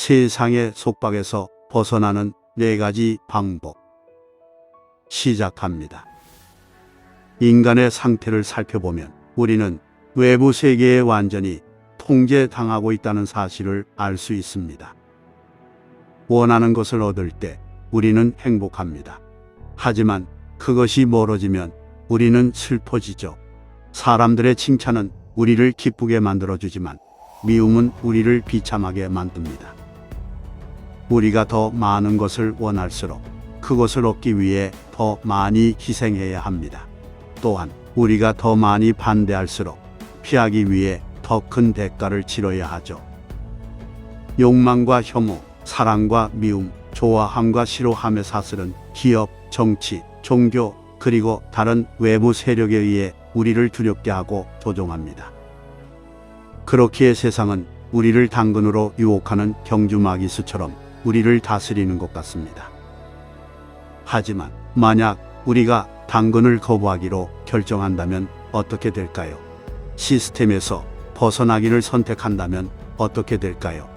세상의 속박에서 벗어나는 4가지 방법. 시작합니다. 인간의 상태를 살펴보면 우리는 외부 세계에 완전히 통제당하고 있다는 사실을 알 수 있습니다. 원하는 것을 얻을 때 우리는 행복합니다. 하지만 그것이 멀어지면 우리는 슬퍼지죠. 사람들의 칭찬은 우리를 기쁘게 만들어주지만 미움은 우리를 비참하게 만듭니다. 우리가 더 많은 것을 원할수록 그것을 얻기 위해 더 많이 희생해야 합니다. 또한 우리가 더 많이 반대할수록 피하기 위해 더 큰 대가를 치러야 하죠. 욕망과 혐오, 사랑과 미움, 좋아함과 싫어함의 사슬은 기업, 정치, 종교, 그리고 다른 외부 세력에 의해 우리를 두렵게 하고 조종합니다. 그렇기에 세상은 우리를 당근으로 유혹하는 경주마귀수처럼 우리를 다스리는 것 같습니다. 하지만 만약 우리가 당근을 거부하기로 결정한다면 어떻게 될까요? 시스템에서 벗어나기를 선택한다면 어떻게 될까요?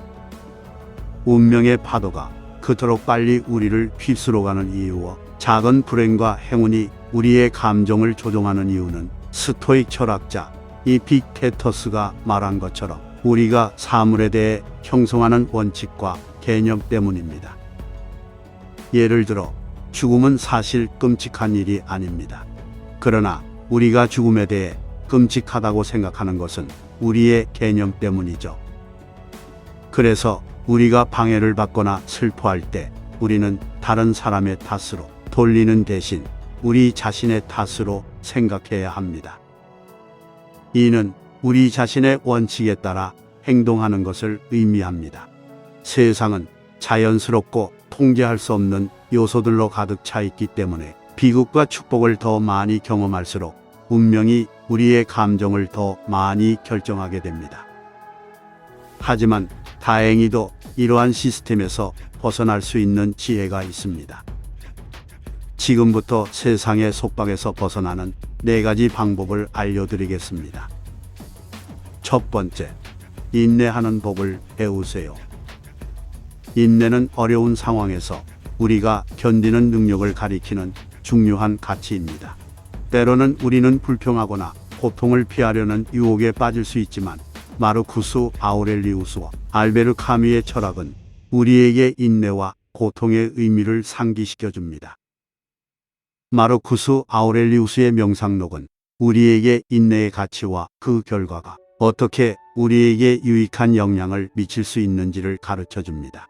운명의 파도가 그토록 빨리 우리를 휩쓸어가는 이유와 작은 불행과 행운이 우리의 감정을 조종하는 이유는 스토익 철학자 이픽테터스가 말한 것처럼 우리가 사물에 대해 형성하는 원칙과 개념 때문입니다. 예를 들어 죽음은 사실 끔찍한 일이 아닙니다. 그러나 우리가 죽음에 대해 끔찍하다고 생각하는 것은 우리의 개념 때문이죠. 그래서 우리가 방해를 받거나 슬퍼할 때 우리는 다른 사람의 탓으로 돌리는 대신 우리 자신의 탓으로 생각해야 합니다. 이는 우리 자신의 원칙에 따라 행동하는 것을 의미합니다. 세상은 자연스럽고 통제할 수 없는 요소들로 가득 차 있기 때문에 비극과 축복을 더 많이 경험할수록 운명이 우리의 감정을 더 많이 결정하게 됩니다. 하지만 다행히도 이러한 시스템에서 벗어날 수 있는 지혜가 있습니다. 지금부터 세상의 속박에서 벗어나는 4가지 방법을 알려드리겠습니다. 첫 번째, 인내하는 법을 배우세요. 인내는 어려운 상황에서 우리가 견디는 능력을 가리키는 중요한 가치입니다. 때로는 우리는 불평하거나 고통을 피하려는 유혹에 빠질 수 있지만 마르쿠스 아우렐리우스와 알베르 카뮈의 철학은 우리에게 인내와 고통의 의미를 상기시켜 줍니다. 마르쿠스 아우렐리우스의 명상록은 우리에게 인내의 가치와 그 결과가 어떻게 우리에게 유익한 영향을 미칠 수 있는지를 가르쳐 줍니다.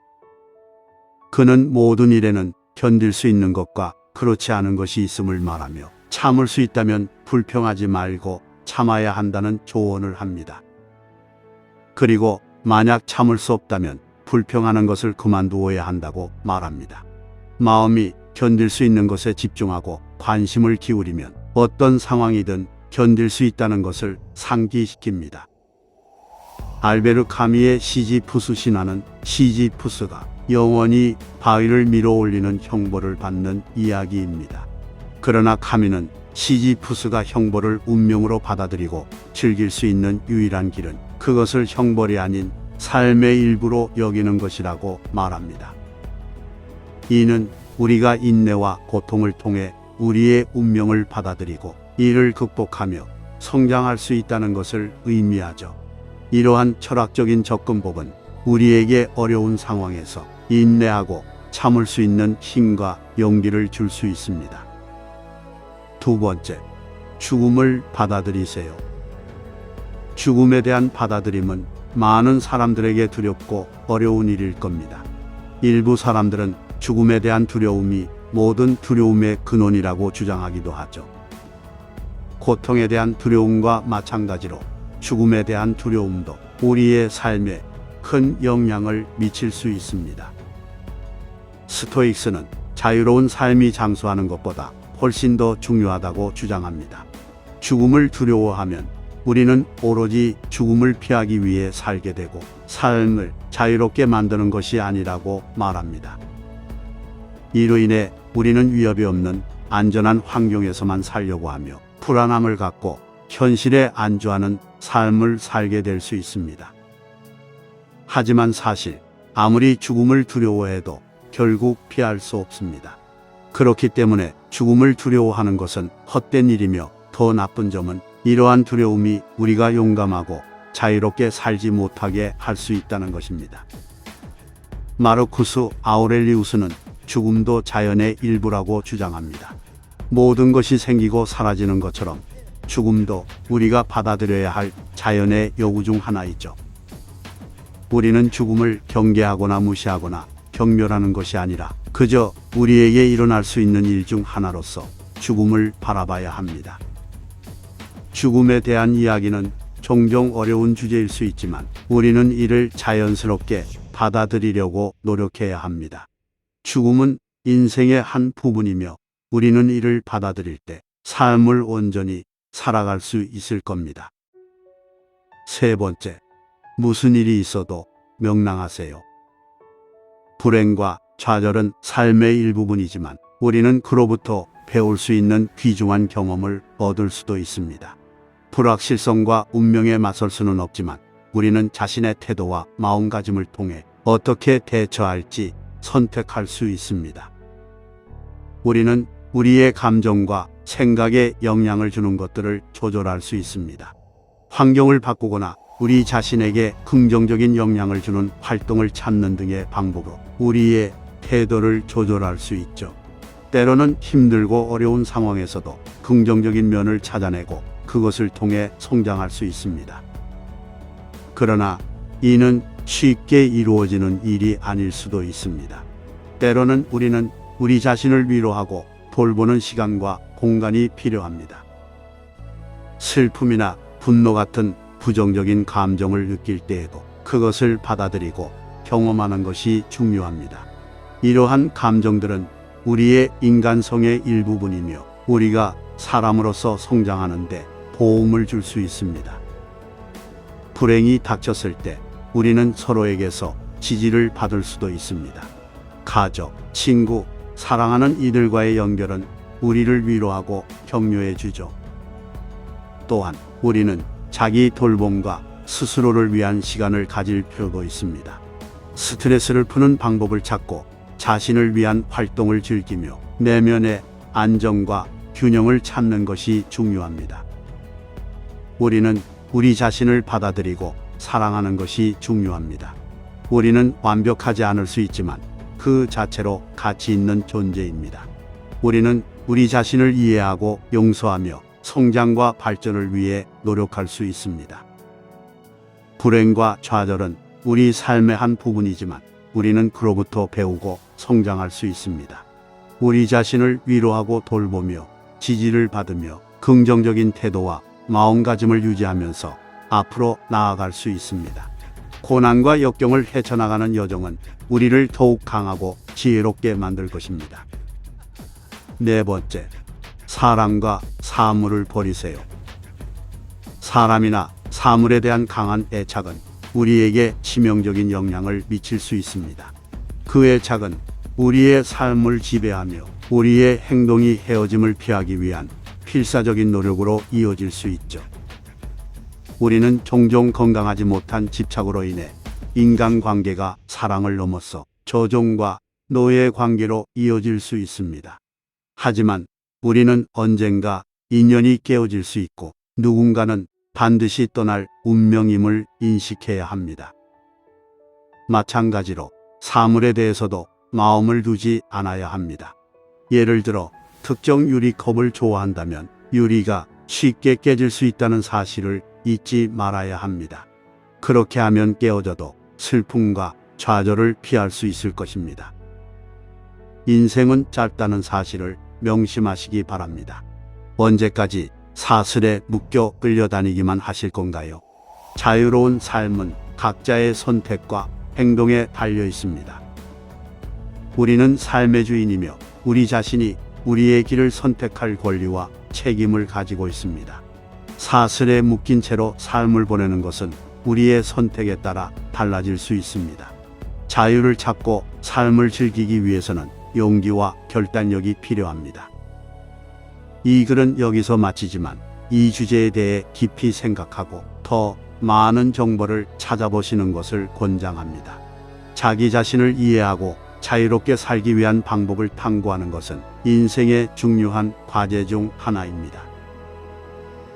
그는 모든 일에는 견딜 수 있는 것과 그렇지 않은 것이 있음을 말하며 참을 수 있다면 불평하지 말고 참아야 한다는 조언을 합니다. 그리고 만약 참을 수 없다면 불평하는 것을 그만두어야 한다고 말합니다. 마음이 견딜 수 있는 것에 집중하고 관심을 기울이면 어떤 상황이든 견딜 수 있다는 것을 상기시킵니다. 알베르 카뮈의 시지푸스 신화는 시지푸스가 영원히 바위를 밀어 올리는 형벌을 받는 이야기입니다. 그러나 카뮈는 시지푸스가 형벌을 운명으로 받아들이고 즐길 수 있는 유일한 길은 그것을 형벌이 아닌 삶의 일부로 여기는 것이라고 말합니다. 이는 우리가 인내와 고통을 통해 우리의 운명을 받아들이고 이를 극복하며 성장할 수 있다는 것을 의미하죠. 이러한 철학적인 접근법은 우리에게 어려운 상황에서 인내하고 참을 수 있는 힘과 용기를 줄 수 있습니다. 두 번째, 죽음을 받아들이세요. 죽음에 대한 받아들임은 많은 사람들에게 두렵고 어려운 일일 겁니다. 일부 사람들은 죽음에 대한 두려움이 모든 두려움의 근원이라고 주장하기도 하죠. 고통에 대한 두려움과 마찬가지로 죽음에 대한 두려움도 우리의 삶에 큰 영향을 미칠 수 있습니다. 스토익스는 자유로운 삶이 장수하는 것보다 훨씬 더 중요하다고 주장합니다. 죽음을 두려워하면 우리는 오로지 죽음을 피하기 위해 살게 되고 삶을 자유롭게 만드는 것이 아니라고 말합니다. 이로 인해 우리는 위협이 없는 안전한 환경에서만 살려고 하며 불안함을 갖고 현실에 안주하는 삶을 살게 될 수 있습니다. 하지만 사실 아무리 죽음을 두려워해도 결국 피할 수 없습니다. 그렇기 때문에 죽음을 두려워하는 것은 헛된 일이며, 더 나쁜 점은 이러한 두려움이 우리가 용감하고 자유롭게 살지 못하게 할 수 있다는 것입니다. 마르쿠스 아우렐리우스는 죽음도 자연의 일부라고 주장합니다. 모든 것이 생기고 사라지는 것처럼 죽음도 우리가 받아들여야 할 자연의 요구 중 하나이죠. 우리는 죽음을 경계하거나 무시하거나 경멸하는 것이 아니라 그저 우리에게 일어날 수 있는 일 중 하나로서 죽음을 바라봐야 합니다. 죽음에 대한 이야기는 종종 어려운 주제일 수 있지만 우리는 이를 자연스럽게 받아들이려고 노력해야 합니다. 죽음은 인생의 한 부분이며 우리는 이를 받아들일 때 삶을 온전히 살아갈 수 있을 겁니다. 세 번째, 무슨 일이 있어도 명랑하세요. 불행과 좌절은 삶의 일부분이지만 우리는 그로부터 배울 수 있는 귀중한 경험을 얻을 수도 있습니다. 불확실성과 운명에 맞설 수는 없지만 우리는 자신의 태도와 마음가짐을 통해 어떻게 대처할지 선택할 수 있습니다. 우리는 우리의 감정과 생각에 영향을 주는 것들을 조절할 수 있습니다. 환경을 바꾸거나 우리 자신에게 긍정적인 영향을 주는 활동을 찾는 등의 방법으로 우리의 태도를 조절할 수 있죠. 때로는 힘들고 어려운 상황에서도 긍정적인 면을 찾아내고 그것을 통해 성장할 수 있습니다. 그러나 이는 쉽게 이루어지는 일이 아닐 수도 있습니다. 때로는 우리는 우리 자신을 위로하고 돌보는 시간과 공간이 필요합니다. 슬픔이나 분노 같은 부정적인 감정을 느낄 때에도 그것을 받아들이고 경험하는 것이 중요합니다. 이러한 감정들은 우리의 인간성의 일부분이며 우리가 사람으로서 성장하는 데 도움을 줄 수 있습니다. 불행이 닥쳤을 때 우리는 서로에게서 지지를 받을 수도 있습니다. 가족, 친구, 사랑하는 이들과의 연결은 우리를 위로하고 격려해 주죠. 또한 우리는 자기 돌봄과 스스로를 위한 시간을 가질 필요도 있습니다. 스트레스를 푸는 방법을 찾고 자신을 위한 활동을 즐기며 내면의 안정과 균형을 찾는 것이 중요합니다. 우리는 우리 자신을 받아들이고 사랑하는 것이 중요합니다. 우리는 완벽하지 않을 수 있지만 그 자체로 가치 있는 존재입니다. 우리는 우리 자신을 이해하고 용서하며 성장과 발전을 위해 노력할 수 있습니다. 불행과 좌절은 우리 삶의 한 부분이지만 우리는 그로부터 배우고 성장할 수 있습니다. 우리 자신을 위로하고 돌보며 지지를 받으며 긍정적인 태도와 마음가짐을 유지하면서 앞으로 나아갈 수 있습니다. 고난과 역경을 헤쳐나가는 여정은 우리를 더욱 강하고 지혜롭게 만들 것입니다. 네 번째, 사람과 사물을 버리세요. 사람이나 사물에 대한 강한 애착은 우리에게 치명적인 영향을 미칠 수 있습니다. 그 애착은 우리의 삶을 지배하며 우리의 행동이 헤어짐을 피하기 위한 필사적인 노력으로 이어질 수 있죠. 우리는 종종 건강하지 못한 집착으로 인해 인간관계가 사랑을 넘어서 조종과 노예 관계로 이어질 수 있습니다. 하지만 우리는 언젠가 인연이 깨어질 수 있고 누군가는 반드시 떠날 운명임을 인식해야 합니다. 마찬가지로 사물에 대해서도 마음을 두지 않아야 합니다. 예를 들어 특정 유리컵을 좋아한다면 유리가 쉽게 깨질 수 있다는 사실을 잊지 말아야 합니다. 그렇게 하면 깨어져도 슬픔과 좌절을 피할 수 있을 것입니다. 인생은 짧다는 사실을 명심하시기 바랍니다. 언제까지 사슬에 묶여 끌려다니기만 하실 건가요? 자유로운 삶은 각자의 선택과 행동에 달려 있습니다. 우리는 삶의 주인이며 우리 자신이 우리의 길을 선택할 권리와 책임을 가지고 있습니다. 사슬에 묶인 채로 삶을 보내는 것은 우리의 선택에 따라 달라질 수 있습니다. 자유를 찾고 삶을 즐기기 위해서는 용기와 결단력이 필요합니다. 이 글은 여기서 마치지만 이 주제에 대해 깊이 생각하고 더 많은 정보를 찾아보시는 것을 권장합니다. 자기 자신을 이해하고 자유롭게 살기 위한 방법을 탐구하는 것은 인생의 중요한 과제 중 하나입니다.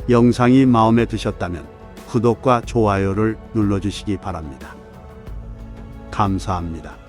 영상이 마음에 드셨다면 구독과 좋아요를 눌러주시기 바랍니다. 감사합니다.